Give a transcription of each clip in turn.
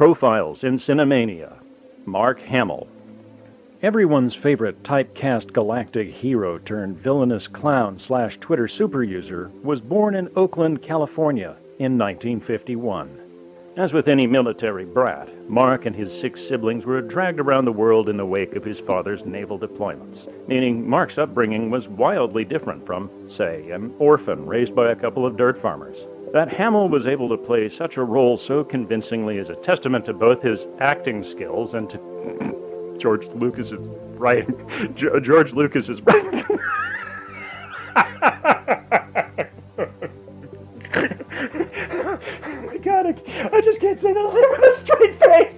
Profiles in Cinemania. Mark Hamill. Everyone's favorite typecast galactic hero turned villainous clown/Twitter superuser was born in Oakland, California in 1951. As with any military brat, Mark and his 6 siblings were dragged around the world in the wake of his father's naval deployments, meaning Mark's upbringing was wildly different from, say, an orphan raised by a couple of dirt farmers. That Hamill was able to play such a role so convincingly is a testament to both his acting skills and to George Lucas's writing. George Lucas's writing. Oh my God, I just can't say that with a straight face.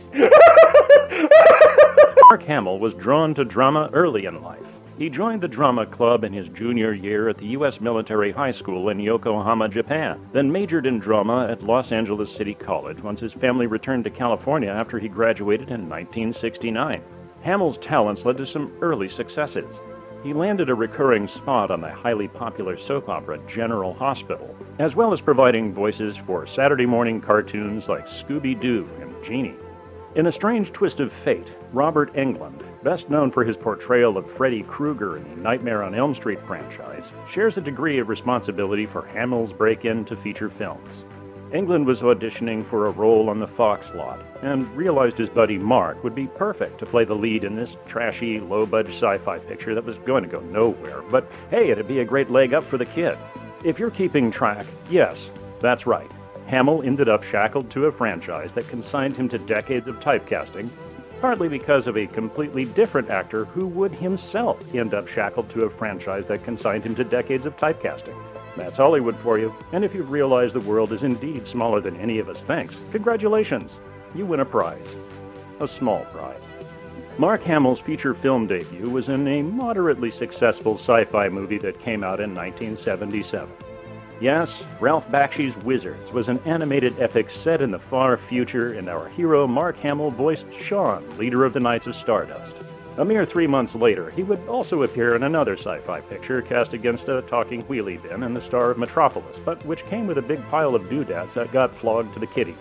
Mark Hamill was drawn to drama early in life. He joined the drama club in his junior year at the U.S. Military High School in Yokohama, Japan, then majored in drama at Los Angeles City College once his family returned to California after he graduated in 1969. Hamill's talents led to some early successes. He landed a recurring spot on the highly popular soap opera General Hospital, as well as providing voices for Saturday morning cartoons like Scooby-Doo and Genie. In a strange twist of fate, Robert Englund, best known for his portrayal of Freddy Krueger in the Nightmare on Elm Street franchise, shares a degree of responsibility for Hamill's break-in to feature films. Englund was auditioning for a role on the Fox lot and realized his buddy Mark would be perfect to play the lead in this trashy, low-budget sci-fi picture that was going to go nowhere, but hey, it'd be a great leg up for the kid. If you're keeping track, yes, that's right. Hamill ended up shackled to a franchise that consigned him to decades of typecasting, partly because of a completely different actor who would himself end up shackled to a franchise that consigned him to decades of typecasting. That's Hollywood for you, and if you've realized the world is indeed smaller than any of us thinks, congratulations, you win a prize. A small prize. Mark Hamill's feature film debut was in a moderately successful sci-fi movie that came out in 1977. Yes, Ralph Bakshi's Wizards was an animated epic set in the far future, and our hero Mark Hamill voiced Sean, leader of the Knights of Stardust. A mere 3 months later, he would also appear in another sci-fi picture cast against a talking wheelie bin and the star of Metropolis, but which came with a big pile of doodads that got flogged to the kiddies.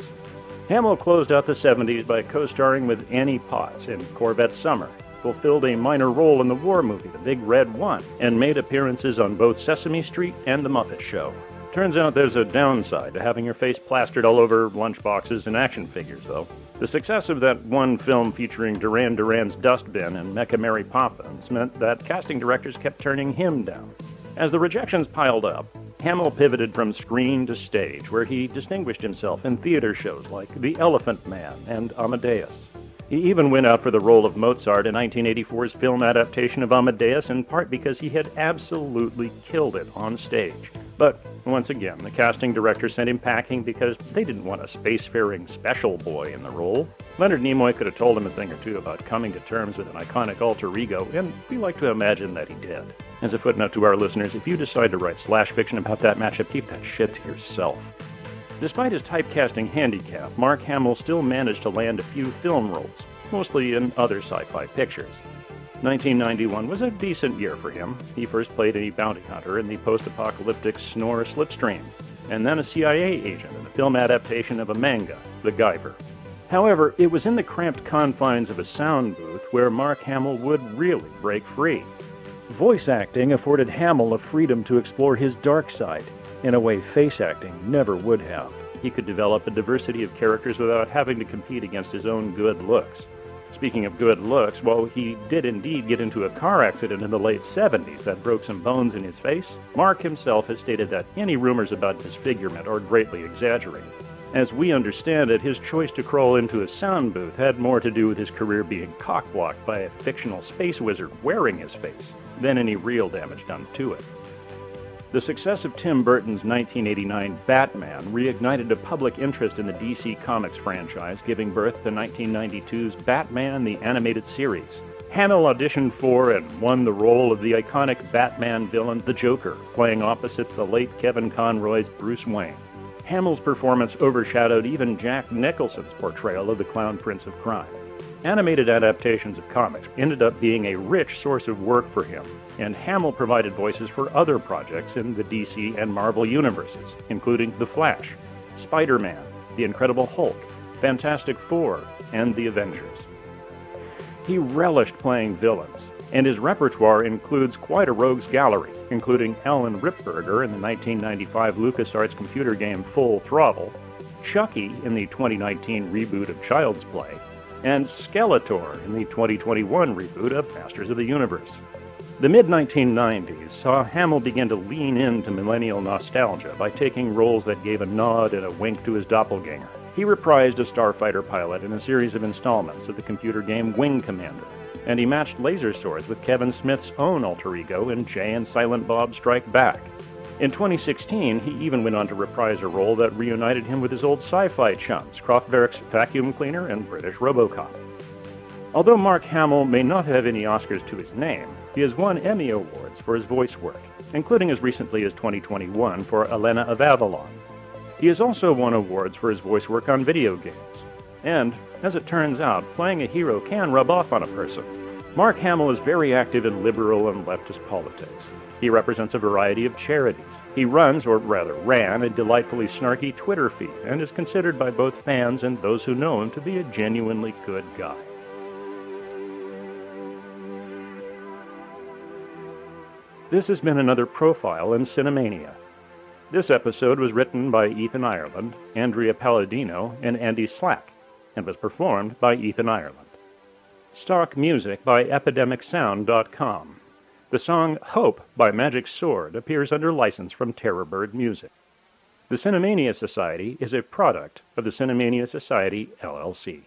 Hamill closed out the 70s by co-starring with Annie Potts in Corvette Summer, fulfilled a minor role in the war movie The Big Red One, and made appearances on both Sesame Street and The Muppet Show. Turns out there's a downside to having your face plastered all over lunchboxes and action figures, though. The success of that one film featuring Duran Duran's Dustbin and Mecha Mary Poppins meant that casting directors kept turning him down. As the rejections piled up, Hamill pivoted from screen to stage, where he distinguished himself in theater shows like The Elephant Man and Amadeus. He even went out for the role of Mozart in 1984's film adaptation of Amadeus, in part because he had absolutely killed it on stage. But, once again, the casting director sent him packing because they didn't want a spacefaring special boy in the role. Leonard Nimoy could have told him a thing or two about coming to terms with an iconic alter ego, and we like to imagine that he did. As a footnote to our listeners, if you decide to write slash fiction about that matchup, keep that shit to yourself. Despite his typecasting handicap, Mark Hamill still managed to land a few film roles, mostly in other sci-fi pictures. 1991 was a decent year for him. He first played a bounty hunter in the post-apocalyptic Snore Slipstream, and then a CIA agent in the film adaptation of a manga, The Guyver. However, it was in the cramped confines of a sound booth where Mark Hamill would really break free. Voice acting afforded Hamill a freedom to explore his dark side, in a way face acting never would have. He could develop a diversity of characters without having to compete against his own good looks. Speaking of good looks, while he did indeed get into a car accident in the late 70s that broke some bones in his face, Mark himself has stated that any rumors about disfigurement are greatly exaggerated. As we understand it, his choice to crawl into a sound booth had more to do with his career being cock-blocked by a fictional space wizard wearing his face than any real damage done to it. The success of Tim Burton's 1989 Batman reignited a public interest in the DC Comics franchise, giving birth to 1992's Batman the Animated Series. Hamill auditioned for and won the role of the iconic Batman villain, the Joker, playing opposite the late Kevin Conroy's Bruce Wayne. Hamill's performance overshadowed even Jack Nicholson's portrayal of the Clown Prince of Crime. Animated adaptations of comics ended up being a rich source of work for him, and Hamill provided voices for other projects in the DC and Marvel universes, including The Flash, Spider-Man, The Incredible Hulk, Fantastic Four, and The Avengers. He relished playing villains, and his repertoire includes quite a rogues gallery, including Alan Ripburger in the 1995 LucasArts computer game Full Throttle, Chucky in the 2019 reboot of Child's Play, and Skeletor in the 2021 reboot of Masters of the Universe. The mid-1990s saw Hamill begin to lean into millennial nostalgia by taking roles that gave a nod and a wink to his doppelganger. He reprised a starfighter pilot in a series of installments of the computer game Wing Commander, and he matched laser swords with Kevin Smith's own alter ego in Jay and Silent Bob Strike Back. In 2016, he even went on to reprise a role that reunited him with his old sci-fi chums, Kraftwerk's vacuum cleaner and British RoboCop. Although Mark Hamill may not have any Oscars to his name, he has won Emmy Awards for his voice work, including as recently as 2021 for Elena of Avalon. He has also won awards for his voice work on video games. And, as it turns out, playing a hero can rub off on a person. Mark Hamill is very active in liberal and leftist politics. He represents a variety of charities. He runs, or rather ran, a delightfully snarky Twitter feed and is considered by both fans and those who know him to be a genuinely good guy. This has been another profile in Cinemania. This episode was written by Ethan Ireland, Andrea Palladino, and Andy Slack, and was performed by Ethan Ireland. Stock music by EpidemicSound.com. The song Hope by Magic Sword appears under license from Terrorbird Music. The Cinemania Society is a product of the Cinemania Society, LLC.